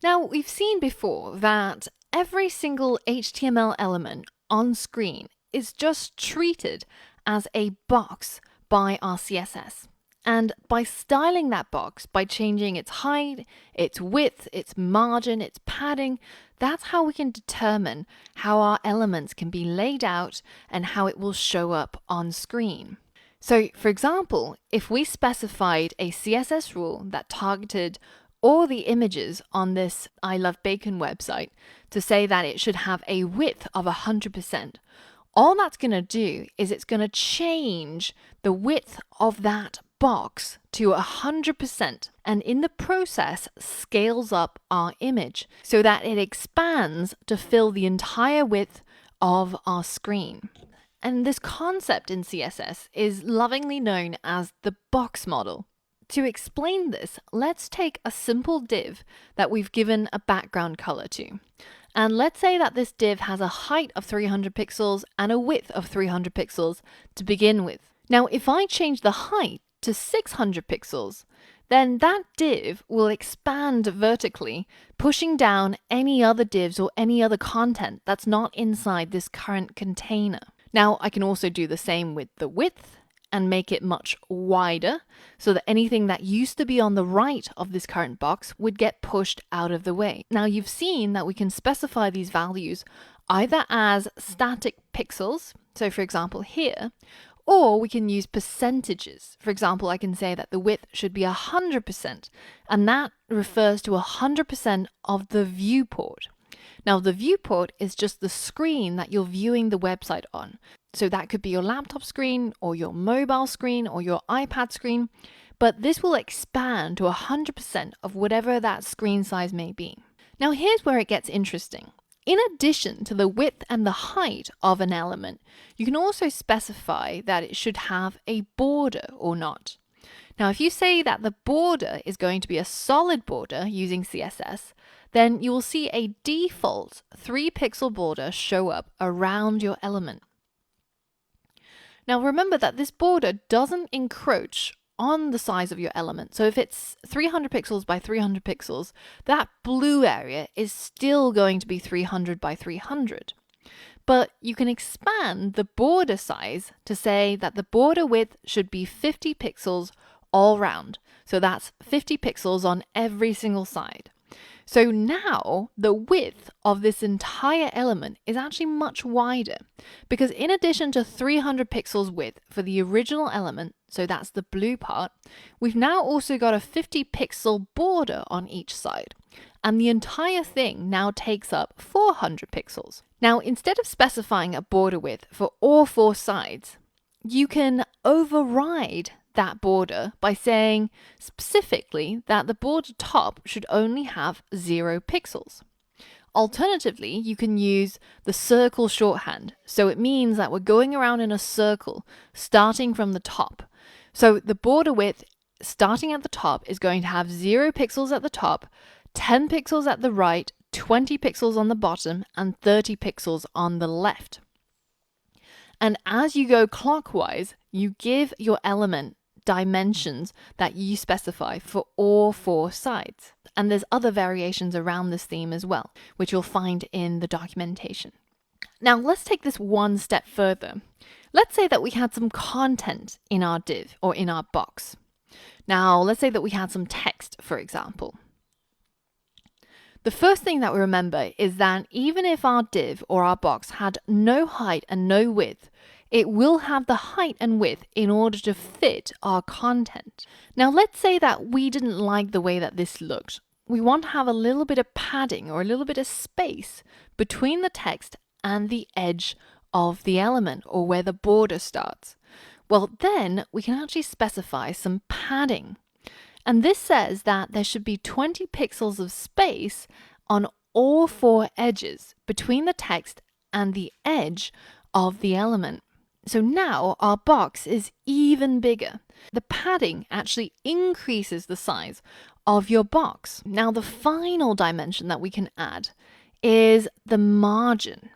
Now, we've seen before that every single HTML element on screen is just treated as a box by our CSS. And by styling that box, by changing its height, its width, its margin, its padding, that's how we can determine how our elements can be laid out and how it will show up on screen. So, for example, if we specified a CSS rule that targeted all the images on this I Love Bacon website to say that it should have a width of 100%, all that's going to do is it's going to change the width of that box to 100%, and in the process scales up our image so that it expands to fill the entire width of our screen. And this concept in CSS is lovingly known as the box model. To explain this, let's take a simple div that we've given a background color to. And let's say that this div has a height of 300 pixels and a width of 300 pixels to begin with. Now, if I change the height to 600 pixels, then that div will expand vertically, pushing down any other divs or any other content that's not inside this current container. Now, I can also do the same with the width and make it much wider so that anything that used to be on the right of this current box would get pushed out of the way. Now, you've seen that we can specify these values either as static pixels, so for example here, or we can use percentages. For example, I can say that the width should be 100%, and that refers to 100% of the viewport. Now, the viewport is just the screen that you're viewing the website on. So that could be your laptop screen or your mobile screen or your iPad screen, but this will expand to 100% of whatever that screen size may be. Now, here's where it gets interesting. In addition to the width and the height of an element, you can also specify that it should have a border or not. Now, if you say that the border is going to be a solid border using CSS, then you will see a default 3-pixel border show up around your element. Now, remember that this border doesn't encroach on the size of your element. So if it's 300 pixels by 300 pixels, that blue area is still going to be 300 by 300. But you can expand the border size to say that the border width should be 50 pixels all round. So that's 50 pixels on every single side. So now the width of this entire element is actually much wider because in addition to 300 pixels width for the original element, so that's the blue part, we've now also got a 50 pixel border on each side. And the entire thing now takes up 400 pixels. Now, instead of specifying a border width for all 4 sides, you can override that border by saying specifically that the border top should only have 0 pixels. Alternatively, you can use the circle shorthand. So it means that we're going around in a circle starting from the top. So the border width starting at the top is going to have 0 pixels at the top, 10 pixels at the right, 20 pixels on the bottom, and 30 pixels on the left. And as you go clockwise, you give your element dimensions that you specify for all 4 sides. And there's other variations around this theme as well, which you'll find in the documentation. Now, let's take this one step further. Let's say that we had some content in our div or in our box. Now, let's say that we had some text, for example. The first thing that we remember is that even if our div or our box had no height and no width, it will have the height and width in order to fit our content. Now, let's say that we didn't like the way that this looked. We want to have a little bit of padding or a little bit of space between the text and the edge of the element or where the border starts. Well, then we can actually specify some padding. And this says that there should be 20 pixels of space on all 4 edges between the text and the edge of the element. So now our box is even bigger. The padding actually increases the size of your box. Now the final dimension that we can add is the margin.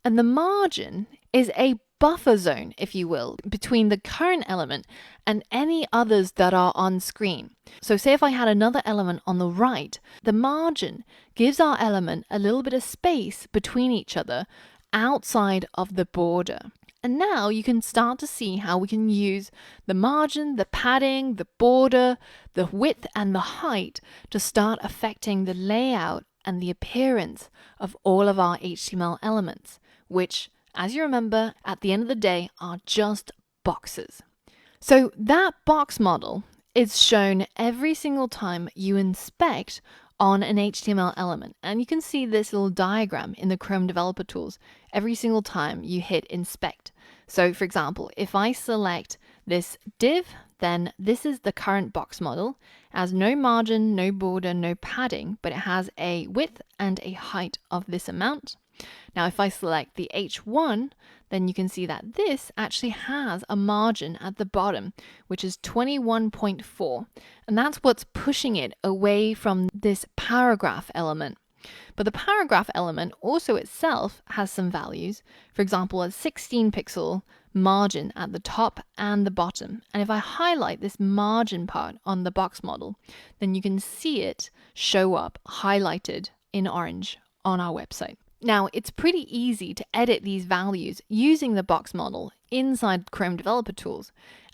And the margin is a buffer zone, if you will, between the current element and any others that are on screen. So say if I had another element on the right, the margin gives our element a little bit of space between each other outside of the border. And now you can start to see how we can use the margin, the padding, the border, the width and the height to start affecting the layout and the appearance of all of our HTML elements, which, as you remember, at the end of the day are just boxes. So that box model is shown every single time you inspect on an HTML element. And you can see this little diagram in the Chrome Developer Tools every single time you hit inspect. So for example, if I select this div, then this is the current box model. It has no margin, no border, no padding, but it has a width and a height of this amount. Now, if I select the H1, then you can see that this actually has a margin at the bottom, which is 21.4. And that's what's pushing it away from this paragraph element. But the paragraph element also itself has some values. For example, a 16 pixel margin at the top and the bottom. And if I highlight this margin part on the box model, then you can see it show up highlighted in orange on our website. Now, it's pretty easy to edit these values using the box model inside Chrome Developer Tools,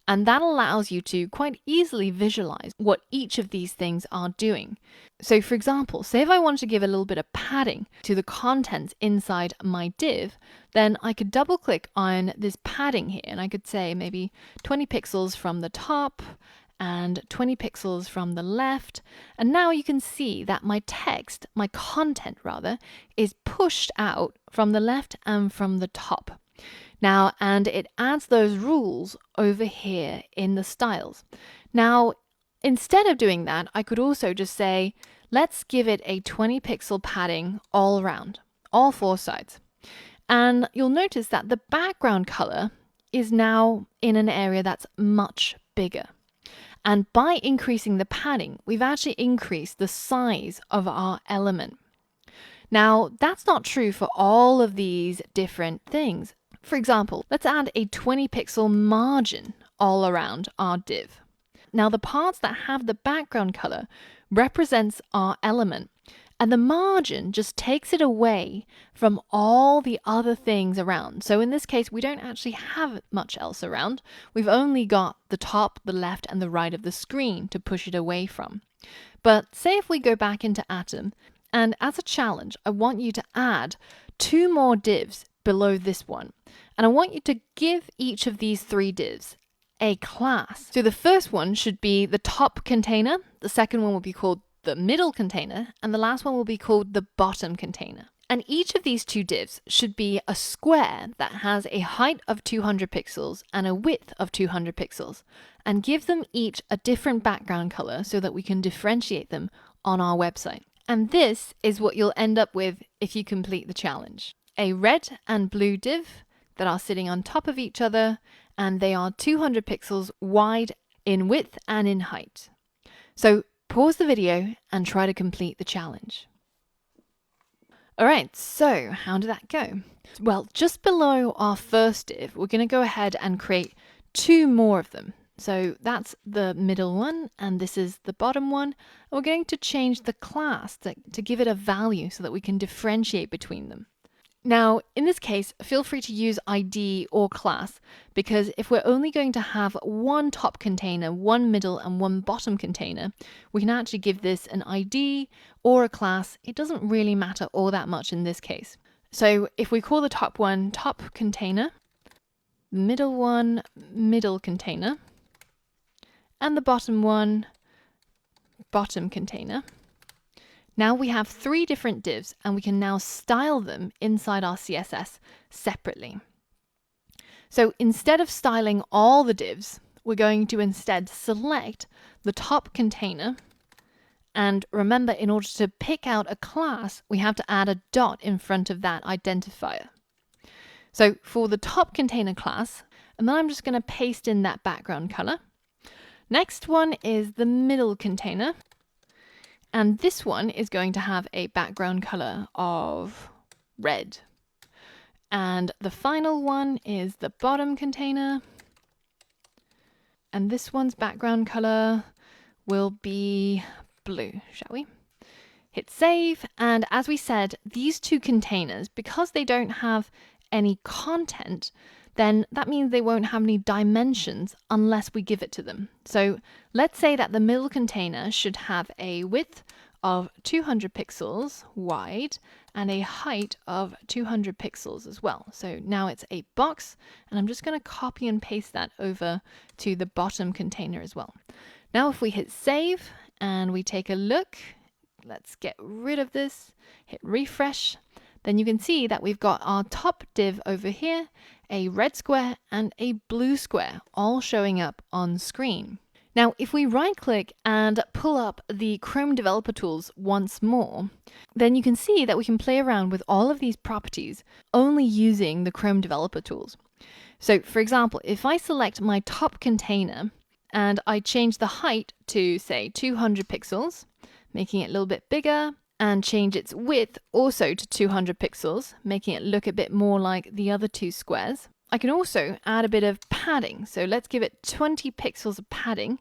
and that allows you to quite easily visualize what each of these things are doing. So for example, say if I wanted to give a little bit of padding to the contents inside my div, then I could double click on this padding here, and I could say maybe 20 pixels from the top, and 20 pixels from the left. And now you can see that my text, my content rather, is pushed out from the left and from the top. Now, and it adds those rules over here in the styles. Now, instead of doing that, I could also just say, let's give it a 20 pixel padding all around, all four sides. And you'll notice that the background color is now in an area that's much bigger. And by increasing the padding, we've actually increased the size of our element. Now, that's not true for all of these different things. For example, let's add a 20 pixel margin all around our div. Now, the parts that have the background color represents our element, and the margin just takes it away from all the other things around. So in this case, we don't actually have much else around. We've only got the top, the left, and the right of the screen to push it away from. But say if we go back into Atom, and as a challenge, I want you to add 2 more divs below this one. And I want you to give each of these 3 divs a class. So the first one should be the top container, the second one will be called the middle container, and the last one will be called the bottom container. And each of these 2 divs should be a square that has a height of 200 pixels and a width of 200 pixels, and give them each a different background color so that we can differentiate them on our website. And this is what you'll end up with if you complete the challenge. A red and blue div that are sitting on top of each other, and they are 200 pixels wide in width and in height. So pause the video and try to complete the challenge. All right, so how did that go? Well, just below our first div, we're going to go ahead and create 2 more of them. So that's the middle one, and this is the bottom one. We're going to change the class to give it a value so that we can differentiate between them. Now, in this case, feel free to use ID or class, because if we're only going to have 1 top container, 1 middle, and 1 bottom container, we can actually give this an ID or a class. It doesn't really matter all that much in this case. So if we call the top one top container, middle one middle container, and the bottom one bottom container, now we have 3 different divs, and we can now style them inside our CSS separately. So instead of styling all the divs, we're going to instead select the top container. And remember, in order to pick out a class, we have to add a dot in front of that identifier. So for the top container class, and then I'm just going to paste in that background color. Next one is the middle container. And this one is going to have a background color of red. And the final one is the bottom container. And this one's background color will be blue, shall we? Hit save, and as we said, these two containers, because they don't have any content, then that means they won't have any dimensions unless we give it to them. So let's say that the middle container should have a width of 200 pixels wide and a height of 200 pixels as well. So now it's a box, and I'm just going to copy and paste that over to the bottom container as well. Now if we hit save and we take a look, let's get rid of this, hit refresh, then you can see that we've got our top div over here, a red square and a blue square, all showing up on screen. Now, if we right click and pull up the Chrome Developer Tools once more, then you can see that we can play around with all of these properties only using the Chrome Developer Tools. So for example, if I select my top container and I change the height to say 200 pixels, making it a little bit bigger, and change its width also to 200 pixels, making it look a bit more like the other two squares. I can also add a bit of padding. So let's give it 20 pixels of padding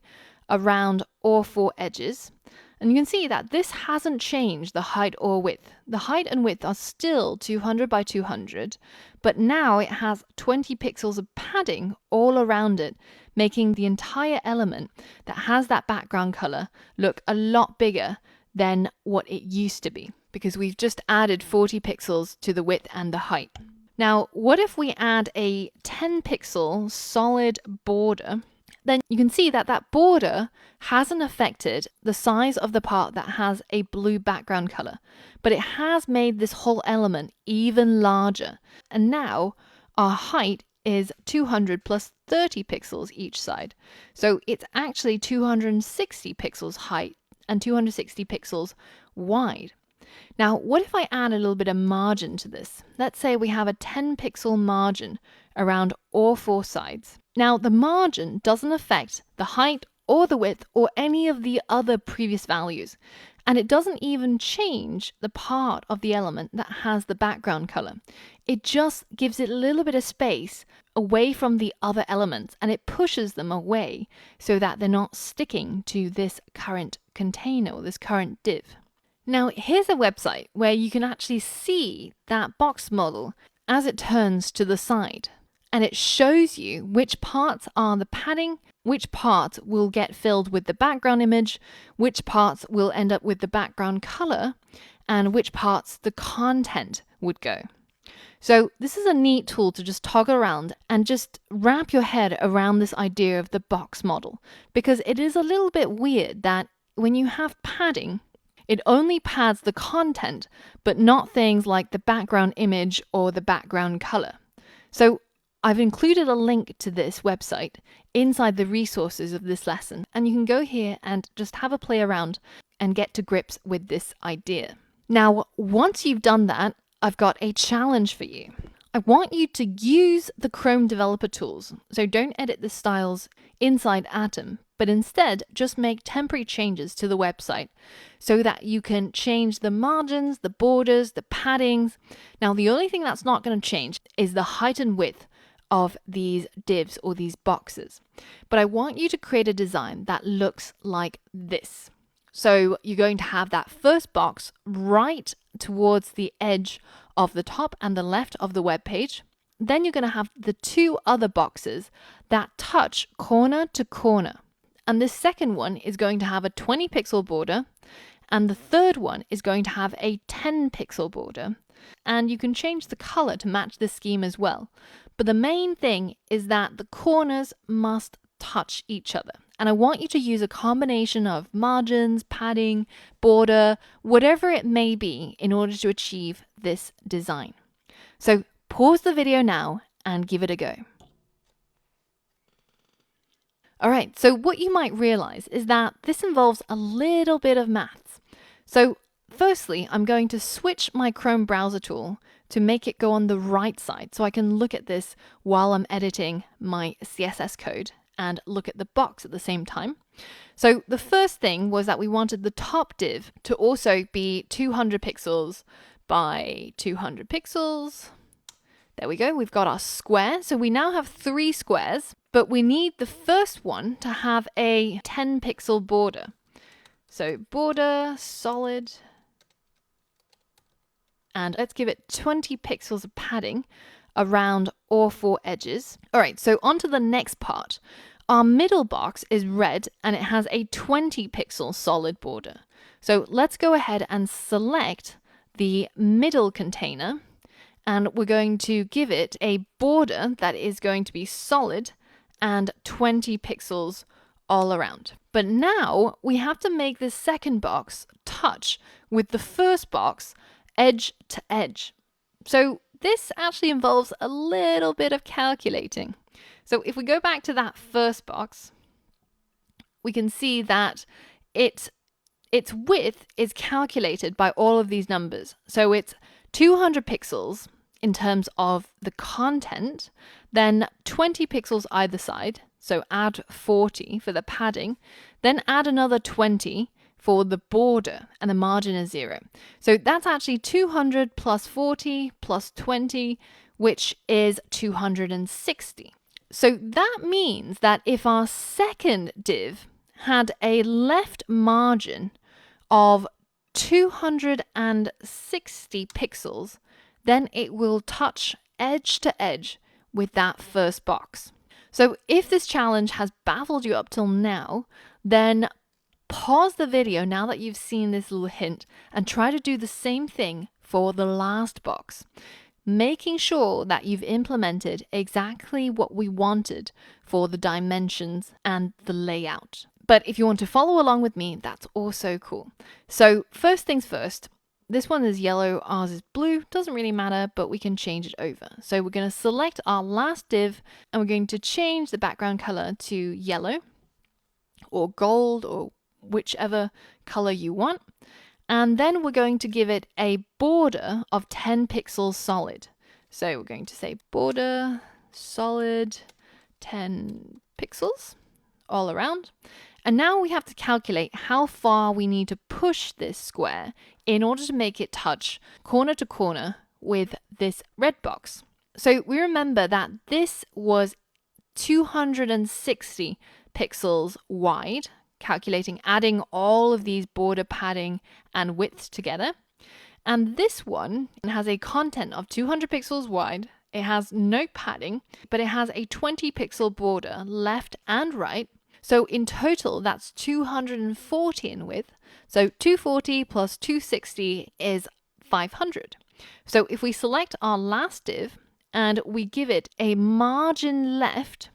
around all four edges. And you can see that this hasn't changed the height or width. The height and width are still 200 by 200, but now it has 20 pixels of padding all around it, making the entire element that has that background color look a lot bigger than what it used to be, because we've just added 40 pixels to the width and the height. Now, what if we add a 10 pixel solid border? Then you can see that that border hasn't affected the size of the part that has a blue background color, but it has made this whole element even larger. And now our height is 200 plus 30 pixels each side. So it's actually 260 pixels height and 260 pixels wide. Now, what if I add a little bit of margin to this? Let's say we have a 10 pixel margin around all four sides. Now, the margin doesn't affect the height or the width or any of the other previous values. And it doesn't even change the part of the element that has the background color. It just gives it a little bit of space away from the other elements, and it pushes them away so that they're not sticking to this current container or this current div. Now, here's a website where you can actually see that box model as it turns to the side. And it shows you which parts are the padding, which parts will get filled with the background image, which parts will end up with the background color, and which parts the content would go. So this is a neat tool to just toggle around and just wrap your head around this idea of the box model, because it is a little bit weird that when you have padding, it only pads the content, but not things like the background image or the background color. So I've included a link to this website inside the resources of this lesson, and you can go here and just have a play around and get to grips with this idea. Now, once you've done that, I've got a challenge for you. I want you to use the Chrome Developer Tools. So don't edit the styles inside Atom, but instead just make temporary changes to the website so that you can change the margins, the borders, the paddings. Now, the only thing that's not going to change is the height and width of these divs or these boxes. But I want you to create a design that looks like this. So you're going to have that first box right towards the edge of the top and the left of the web page. Then you're going to have the two other boxes that touch corner to corner. And this second one is going to have a 20 pixel border. And the third one is going to have a 10 pixel border. And you can change the color to match this scheme as well. But the main thing is that the corners must touch each other. And I want you to use a combination of margins, padding, border, whatever it may be in order to achieve this design. So pause the video now and give it a go. All right, so what you might realize is that this involves a little bit of maths. So firstly, I'm going to switch my Chrome browser tool to make it go on the right side so I can look at this while I'm editing my CSS code and look at the box at the same time. So the first thing was that we wanted the top div to also be 200 pixels by 200 pixels, There we go, we've got our square. So we now have 3 squares, but we need the first one to have a 10 pixel border. So border, solid, and let's give it 20 pixels of padding around all 4 edges. All right, so on to the next part. Our middle box is red and it has a 20 pixel solid border. So let's go ahead and select the middle container, and we're going to give it a border that is going to be solid and 20 pixels all around. But now we have to make this second box touch with the first box edge to edge. So this actually involves a little bit of calculating. So if we go back to that first box, we can see that its width is calculated by all of these numbers. So it's 200 pixels in terms of the content, then 20 pixels either side, so add 40 for the padding, then add another 20 for the border, and the margin is 0. So that's actually 200 plus 40 plus 20, which is 260. So that means that if our second div had a left margin of 260 pixels, then it will touch edge to edge with that first box. So if this challenge has baffled you up till now, then pause the video now that you've seen this little hint and try to do the same thing for the last box, making sure that you've implemented exactly what we wanted for the dimensions and the layout. But if you want to follow along with me, that's also cool. So first things first, this one is yellow, ours is blue, doesn't really matter, but we can change it over. So we're going to select our last div and we're going to change the background color to yellow or gold or whichever color you want. And then we're going to give it a border of 10 pixels solid. So we're going to say border solid 10 pixels all around. And now we have to calculate how far we need to push this square in order to make it touch corner to corner with this red box. So we remember that this was 260 pixels wide, calculating, adding all of these border padding and width together. And this one has a content of 200 pixels wide. It has no padding, but it has a 20 pixel border left and right. So in total, that's 240 in width. So 240 plus 260 is 500. So if we select our last div and we give it a margin left,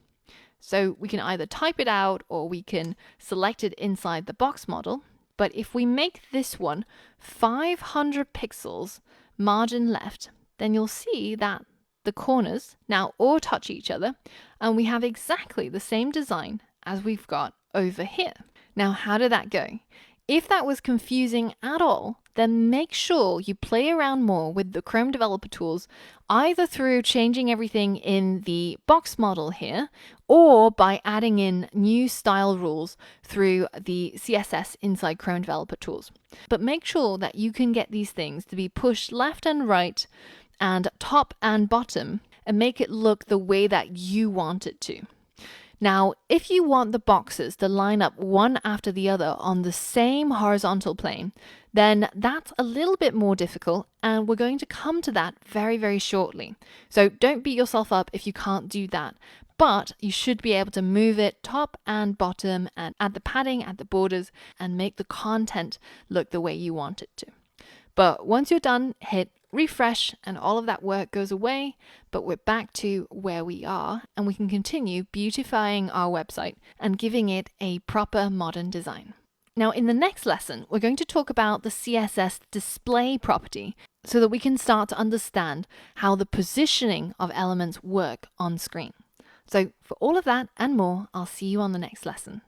so we can either type it out or we can select it inside the box model. But if we make this one 500 pixels margin left, then you'll see that the corners now all touch each other and we have exactly the same design as we've got over here. Now, how did that go? If that was confusing at all, then make sure you play around more with the Chrome Developer Tools, either through changing everything in the box model here, or by adding in new style rules through the CSS inside Chrome Developer Tools. But make sure that you can get these things to be pushed left and right and top and bottom and make it look the way that you want it to. Now, if you want the boxes to line up one after the other on the same horizontal plane, then that's a little bit more difficult, and we're going to come to that very, very shortly. So don't beat yourself up if you can't do that, but you should be able to move it top and bottom and add the padding, add the borders, and make the content look the way you want it to. But once you're done, hit refresh and all of that work goes away, but we're back to where we are and we can continue beautifying our website and giving it a proper modern design. Now, in the next lesson, we're going to talk about the CSS display property so that we can start to understand how the positioning of elements work on screen. So for all of that and more, I'll see you on the next lesson.